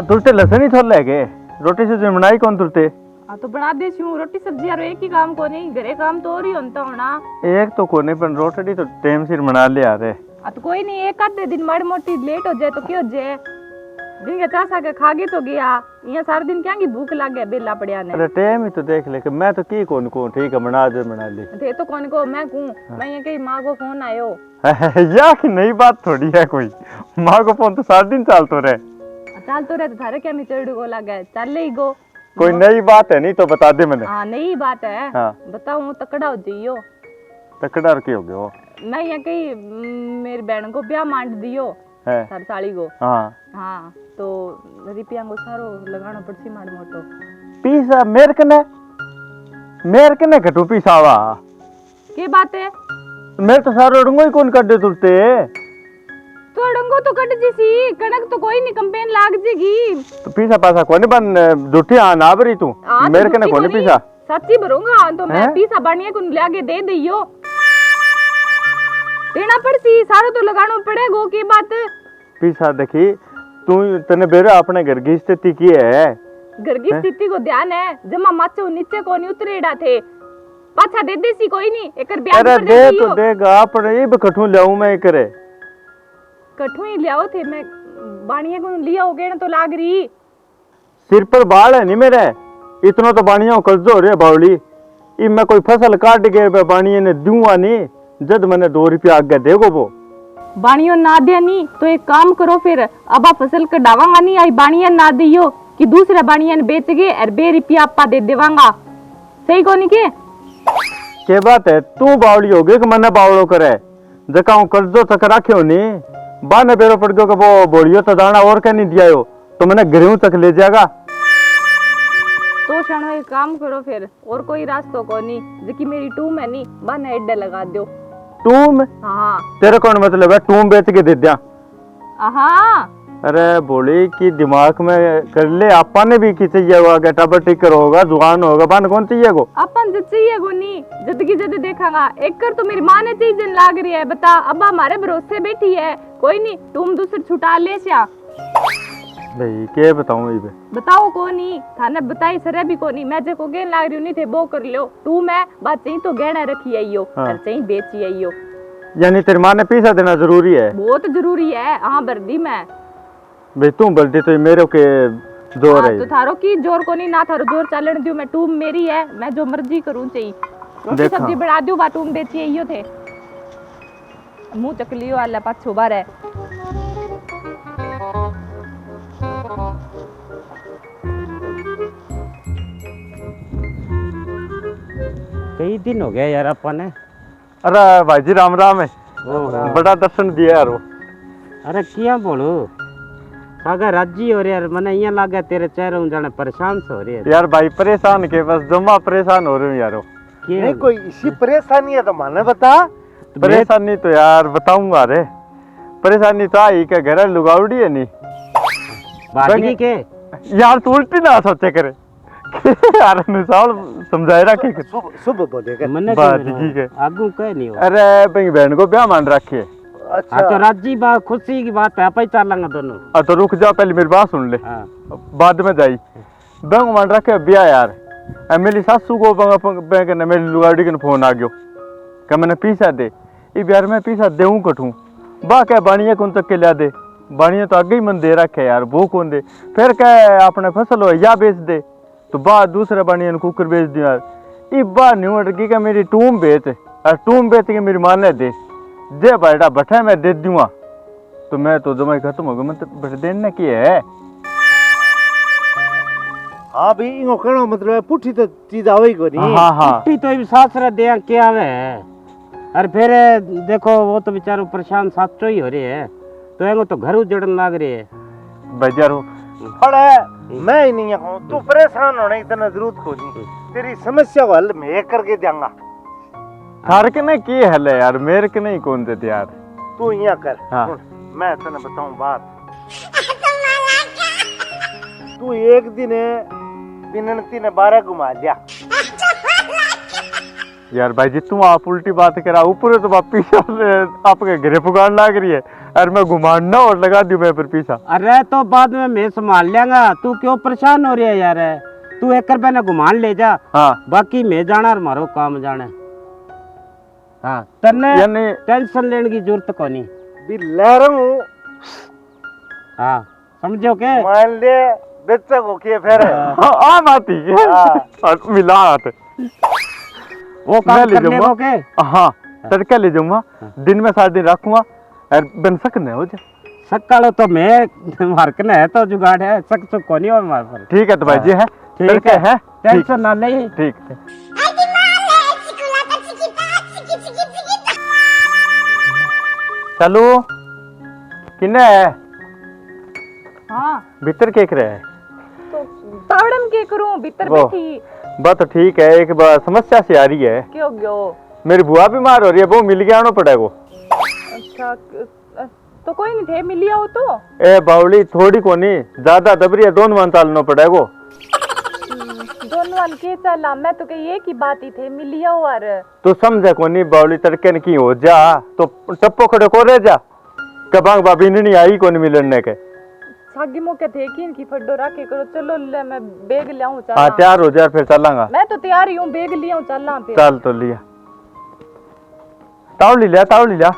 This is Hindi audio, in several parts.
तुरते लसन ही थोड़ा लगे रोटी से बनाई कौन तुरते तो बना दे रोटी सब्जी यार एक ही काम को नहीं घरे काम तो और ही होता होना एक तो कोने पर रोटी तो टाइम से बना ले आ रहे तो कोई नहीं एक आधे दिन माड़ी मोटी लेट हो जाए तो क्या हो जाए दिन के चासा के खागे तो गया यहाँ सारा दिन क्या की भूख लग गया बेला पड़िया ने अरे टाइम ही तो देख ले कि मैं तो की कौन को ठीक है बना दे बना ली थे तो कौन को मैं कहूं मैं ये कहीं माँ को फोन आयो या कि नई बात थोड़ी है कोई माँ को फोन तो सारा दिन चलते रहे चल तो रहे तो थारे क्या मिचड़ को लगे चल ले गो कोई नई बात है नहीं तो बता दे मैंने हाँ नई बात है बताऊं तकड़ा हो जाइयो तकड़ा और क्या हो गया मैं ये कहीं मेरी बहन को ब्याह मांड दियो सर साली को हाँ तो रिपिया को सारो लगाना पड़सी माड़ मोटो पीसा मेर कने घटू पीसावा के बात है मैं तो सारो डंगो ही कौन कर दे तुरते तो डंगो तो कट जीसी कणक तो कोई नहीं कंपेन लाग जेगी तो पीसा पासा कोने बन झूठी आ ना बरी तू मेरे कने कोने पीसा सच्ची भरूंगा तो मैं पीसा बानिया को लागे दे दियो देना पड़सी सारो तो लगानो पड़ेगो की बात पीसा देखी तू तने बेरे अपने घर की स्थिति की है घर की स्थिति को ध्यान है जमा माचो नीचे को नहीं उतरेड़ा थे पाछा दे देसी कोई नहीं एकर ब्याह कर दे तो देगा पर ये बकठू लाऊं मैं करे कठू ही लियाओ थे मैं बानिया को लिया हो गए ना तो लाग रही सिर पर बाल है नहीं मेरे इतना तो बानिया कर्जो रे बावली ई मैं कोई फसल काट के बानिया ने दूंगा नहीं जद मैंने 2 रुपया आगे देगो वो बानियो ना दे नहीं तो एक काम करो फिर अब फसल कटावांगा नहीं आई बानिया ना दियो कि दूसरा बानिया ने बेच के और 2 रुपया आपा दे देवांगा सही कोनी के बात है तू बावली हो गई कि मने बावलो करे जका कर्जो तक राख्यो नहीं बाने बेरो पड़ गयो कि वो बोलियो तो दाना और क्या नहीं दिया तो मैंने घरों तक ले जाएगा तो क्षण एक काम करो फिर और कोई रास्ता को नहीं जकी मेरी टूम है नहीं बाने एड्डे लगा दो टूम हाँ तेरे कौन मतलब है टूम बेच के दे दिया हाँ अरे बोली कि दिमाग में कर ले आपने भी की चाहिए होगा टबर टिकर होगा जुआन होगा बान कौन चाहिए को अपन जद चाहिए को नहीं जद की जद देखांगा एक कर तो मेरी माँ ने चीज लाग रही है बता अब हमारे भरोसे बैठी है कोई नहीं तुम दूसरे छुटा ले श्या भाई क्या बताऊं ये बताओ को नहीं थाने बताई सरे भी को नहीं मैं जे को गेन लाग रही नहीं थे वो कर लियो तू मैं बात चाहिए तो गहना रखी आइयो और चाहिए बेची आइयो यानी तेरी माँ ने पैसा देना जरूरी है बहुत जरूरी है हाँ बर्दी मैं भाई तू बल्दी तो मेरे के जोर है तो थारो की जोर को नहीं ना थारो जोर चलन दियो मैं टूम मेरी है मैं जो मर्जी करूं चाहिए रोटी सब्जी बना दियो बा टूम बेची आइयो थे मुंह चक लियो आला पाछो बार है कई दिन हो गया यार अपन ने अरे भाई जी राम राम है बड़ा दर्शन दिया यार वो अरे क्या बोलू सागा राजी हो रहे यार मने यहाँ लागे तेरे चेहरे में जाने परेशान से हो रही है यार भाई परेशान के बस जमा परेशान हो रहे हूँ यार नहीं कोई इसी परेशानी है तो माने बता परेशानी तो यार बताऊंगा रे परेशानी तो आई के घर लुगावड़ी है नहीं बागी के यार तू उल्टी ना सोचे करे यार मिसाल समझाए रखे सुबह बोलेगा मने ठीक है आगू कह नहीं हो अरे भाई बहन को ब्याह मान रखे अच्छा तो राजी बात खुशी की बात है अपन चलेंगे दोनों तो रुक जा पहले मेरी बात सुन ले बाद में जाई बैंक मान रखे ब्याह यार मेरी सासू को बैंक ने मेरी लुगाड़ी के फोन आ गयो कि मैंने पीसा दे ये यार मैं पीसा देऊं कठूं बा क्या बानिया कौन तक के लिया दे बानिया तो आगे ही मन दे रखे यार वो कौन दे फिर क्या अपने फसल हो या बेच दे तो बा दूसरे बानिया ने कुकर बेच दिया यार ये बा न्यू अटकी का मेरी टूम बेच और टूम बेच के मेरी मान दे जे बेटा बैठा मैं दे दूंगा तो मैं तो जमा खत्म हो गया मतलब देने की है हाँ भाई इनको कहना मतलब पुठी तो चीज आवे को नहीं पुठी तो सासरा दे के आवे और फिर देखो वो तो बेचारो परेशान साचो ही हो रही है तो एगो तो घर उजड़न लाग रही है बेचारो पड़े मैं ही नहीं हूँ तू परेशान होने की इतना जरूरत को नहीं तेरी समस्या को हल मैं करके दूंगा थार के नहीं की हल है यार मेरे के नहीं कौन देते यार तू यहाँ कर हाँ। मैं तेने बताऊं बात तू एक दिन बिनती ने 12 घुमा दिया। यार भाई जी तू आप उल्टी बात करा, ऊपर तो बाप पीछा आपके घरे पुकार लाग रही है, अरे मैं घुमाना और लगा दूं मैं फिर पीछा। अरे तो बाद में मैं संभाल लेंगा, तू क्यों परेशान हो रही है यार? तू 1 रुपया ना घुमान ले जा। हाँ बाकी मैं जाना और मारो काम जाना। हाँ तन्ने यानी टेंशन लेने की जरूरत को नहीं। भी ले रहा हूँ। हाँ समझो के मान ले बच्चा को किए फिर हाँ आती है मिला हाथ वो काम मैं ले करने जाऊंगा। को के। हाँ तड़का ले जाऊंगा, दिन में 7 दिन रखूंगा और बन सकने हो जा। सकालो तो मैं मार्कन है तो जुगाड़ है, सक सक को नहीं हो हमारे पर। ठीक है तो भाई जी है, ठीक तड़के है, टेंशन ना ले। ठीक है। चलो किन्ने है हाँ भीतर केक रहे है तो तावड़न के करूं भीतर वो। बैठी। बात तो ठीक है, एक बार समस्या सी आ रही है। क्यों गयो? मेरी बुआ बीमार हो रही है, वो मिल गया आना पड़ेगा। अच्छा तो कोई नहीं थे मिल आओ तो। ए बावली थोड़ी कोनी ज्यादा दबरी है, दोनों मन चालना पड़ेगा। दोनों वाल के चला, मैं तो कही एक ही बात ही थे मिल आओ। और तो समझे कोनी बावली तड़के न की हो जा तो टप्पो खड़े को रह जा, कबांग बाबी नहीं आई कोनी मिलने के। सागी मौके थे कि इनकी फड्डो रखे करो। चलो ले मैं बैग ले आऊं। हाँ तैयार हो जा फिर चलांगा। मैं तो तैयार ही हूँ, बैग ले आऊं चलना फिर। चल तो लिया तावली लिया तावली लिया।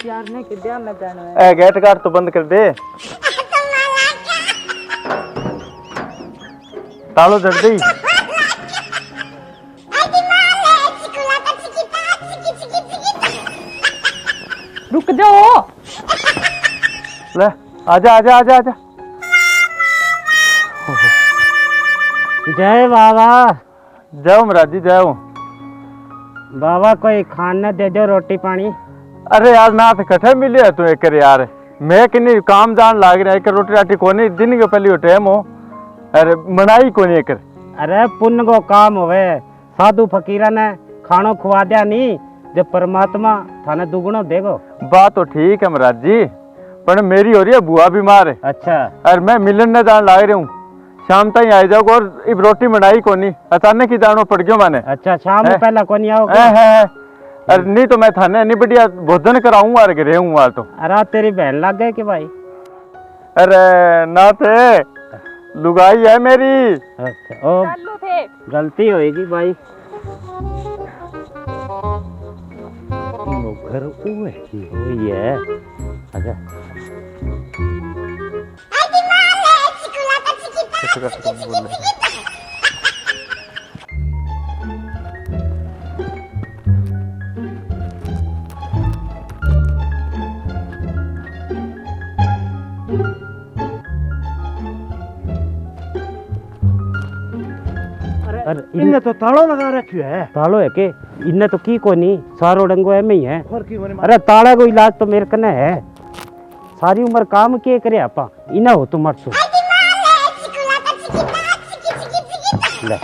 यार ने के दिया मैं जाना है। ए गेट गार्ड तो बंद कर दे, तालो जड़ दी। रुक जाओ। ले आजा आजा आजा आजा। जय बाबा। जाओ महाराज जी जाओ। बाबा कोई खाना दे दो, रोटी पानी। अरे यार ना तो कठे मिले है तू एक यार, मैं किन्नी काम जान लाग रहा है, एक रोटी राटी कोनी दिन के पहले टाइम हो, अरे मनाई कोनी एक। अरे पुण्य को काम होवे, साधु फकीरा ने खानो खुआ दिया नहीं, जब परमात्मा थाने दुगुनो देगो। बात तो ठीक है महाराज जी, पर मेरी हो रही है बुआ बीमार है। अच्छा और मैं मिलन न जान लाग रही हूँ, शाम तक आ जाओगे और इब रोटी बनाई कोनी, अचानक ही जानो पड़ गयो मैंने। अच्छा शाम में पहला को नहीं आओगे? है अरे नहीं तो मैं थाने नहीं बढ़िया भोजन कराऊंगा और रहूंगा तो। अरे तेरी बहन लग गए कि भाई? अरे ना थे लुगाई है मेरी। अच्छा ओ चालू थे। गलती होएगी भाई। घर वही है। अच्छा इन्हें तो तालो लगा रखियो है। तालो है के? इन्ने तो की को नहीं, सारो डंगो है में ही है। और की होने अरे ताले को इलाज तो मेरे कने है, सारी उम्र काम किए करे आपा, इना हो तुम मरसो। ले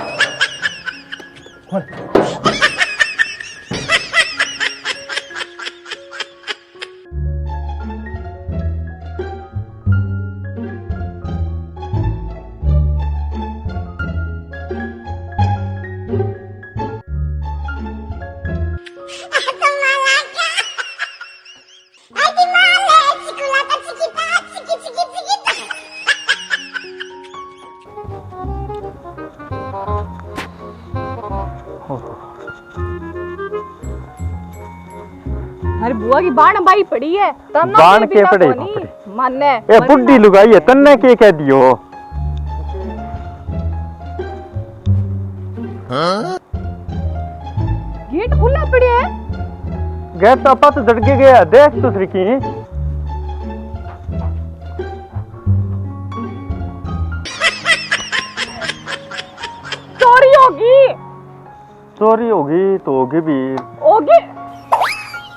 अरे बुआ की बाण बाई पड़ी है, तब ना बाण के के बिना पड़ी, कोनी पड़ी। माने। ए बुड्ढी लुगाई है तन्ने के कह दियो। गेट खुला पड़े है। गेट तो अपा तो झड़के गया, देख तो सही की। चोरी होगी। चोरी होगी तो होगी भी। होगी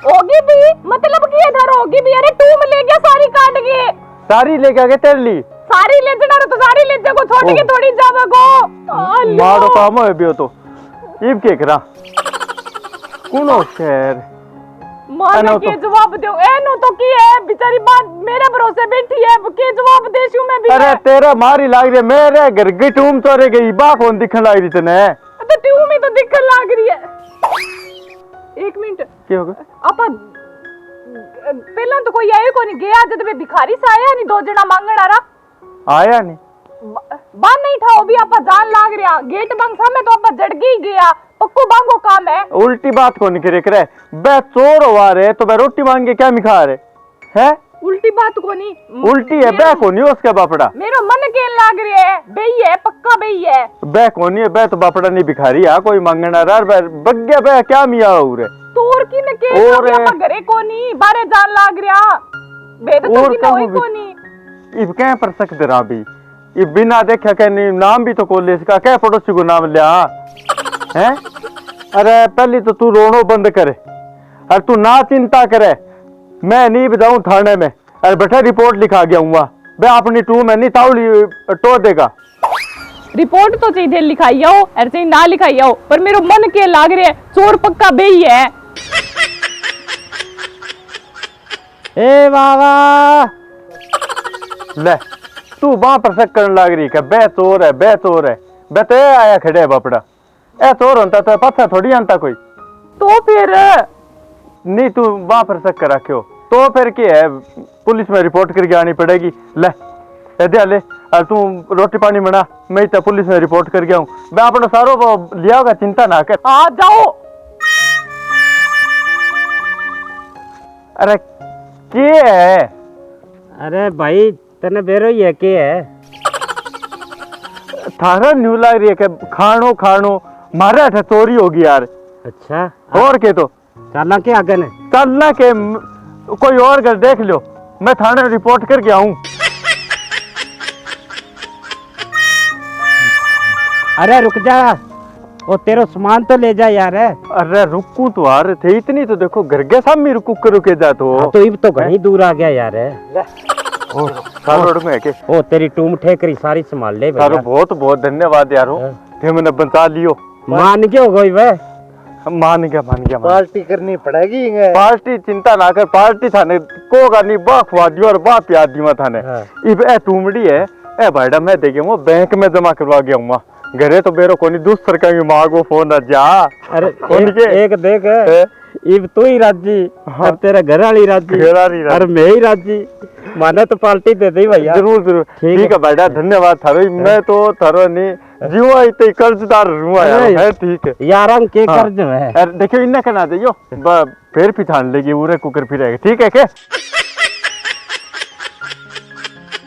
होगी भी मतलब कि इधर होगी भी। अरे टूम ले गया सारी काट के। सारी लेके आगे तेरे ली सारी ले जना तो सारी ले जा को छोड़ के थोड़ी जावे को। मारो काम है बियो तो इब के करा कुनो शहर माने के जवाब दो एनो तो की है बेचारी बात मेरे भरोसे बैठी है के जवाब देशू मैं भी अरे तेरा मारी लाग रही है, मेरे घर की टूम तोरे गई बा कौन दिखन लाग रही तने तो ट्यूब में तो दिखन लाग रही है। एक मिनट क्या होगा आपा पहला तो कोई आयो कोनी गया जद में भिखारी सा आया नहीं दो जना मांगण आ रहा आया नहीं बात नहीं था वो भी आपा जान लाग रहा गेट बंग सामने तो आपा जड़ गई गया पक्को बांगो काम है उल्टी बात कौन करे करे बे चोर हुआ रे तो बे रोटी मांग के क्या मिखा रे है उल्टी बात कोनी उल्टी है बे कोनी उसका बापड़ा मेरो मन के लाग रही है बेई है पक्का बेई है बे कोनी है बे तो बापड़ा नहीं भिखारी है कोई मांगना रे बे बग्गे बे क्या मिया उरे तोर की न के और आपा घरे कोनी बारे जान लाग रहा बेद तो और की न होई कोनी इब क्या पर सकते रहा भी ये बिना देखा के नहीं नाम भी तो कॉलेज का क्या पड़ोसी को नाम लिया हैं अरे पहले तो तू रोनो बंद करे और तू ना चिंता करे मैं नहीं बताऊं थाने में अरे बेटा रिपोर्ट लिखा गया हूँ मैं अपनी टू में नहीं ताउली टो देगा रिपोर्ट तो चाहिए लिखाई आओ ऐसे ही ना लिखाई आओ पर मेरो मन के लाग रहे चोर पक्का बेई है ए बाबा ले तू वहां पर शक करने लग रही है बे चोर है बे तो आया खड़े है बापड़ा ए चोर होता तो पत्थर थोड़ी आणता कोई तो फिर नहीं तू वहां पर शक कर रखे हो तो फिर क्या है पुलिस में रिपोर्ट करके आनी पड़ेगी ले दे ले और तू रोटी पानी बना मैं तो पुलिस में रिपोर्ट करके आऊं मैं अपना सारो वो लिया होगा चिंता ना कर आ जाओ अरे क्या है अरे भाई तने बेरो ही है के है थारा न्यू लग रही है कि खानो मारे अठे चोरी होगी यार अच्छा और के तो चलना के आगे ने चलना के कोई और घर देख लो मैं थाने रिपोर्ट करके आऊं अरे रुक जा वो तेरो सामान तो ले जा यार अरे रुकू तो आ रहे थे इतनी तो देखो घर के सामने रुके जा तो इब तो घनी दूर आ गया यार सारो में है के ओ तेरी टूम ठेकरी सारी संभाल ले सारो भैया बहुत बहुत धन्यवाद यारो थे मैंने बचा लियो मान के हो गई वे मान गया पार्टी करनी पड़ेगी पार्टी चिंता ना कर पार्टी थाने को करनी बा खवा दियो और बा प्यार दियो थाने हाँ। इब ए टूमड़ी है ए भाईडा मैं दे गया वो बैंक में जमा करवा गया हूं घरे तो बेरो कोनी दूसर का मां को फोन आ जा अरे उनके एक देख है? इब तू ही राजी अब तेरा घर वाली राजी और मैं ही राजी माने तो पार्टी दे दी भैया जरूर ठीक है भाईडा धन्यवाद थारो मैं तो थारो नहीं जीवा इतने कर्जदार हुआ है ठीक है यार के हाँ। कर्ज है अरे देखियो इन्ना कना दे फिर पिठान लेगी उरे कुकर फिर ठीक है के